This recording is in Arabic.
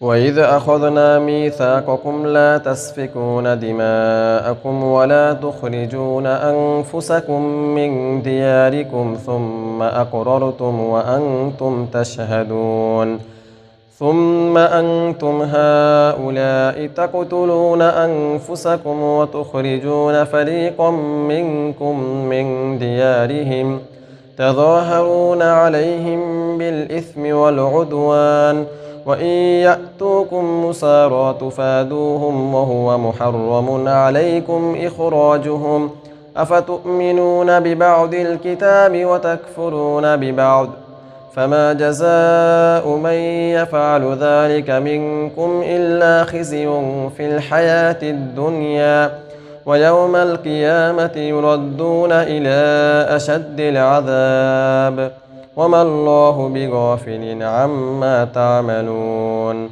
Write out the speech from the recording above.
وإذ أخذنا ميثاقكم لا تسفكون دماءكم ولا تخرجون أنفسكم من دياركم ثم أقررتم وأنتم تشهدون ثم أنتم هؤلاء تقتلون أنفسكم وتخرجون فريقا منكم من ديارهم تظاهرون عليهم بالإثم والعدوان وإن يأتوكم مسارى تفادوهم وهو محرم عليكم إخراجهم أفتؤمنون ببعض الكتاب وتكفرون ببعض فما جزاء من يفعل ذلك منكم إلا خزي في الحياة الدنيا ويوم القيامة يردون إلى أشد العذاب وما الله بغافل عما تعملون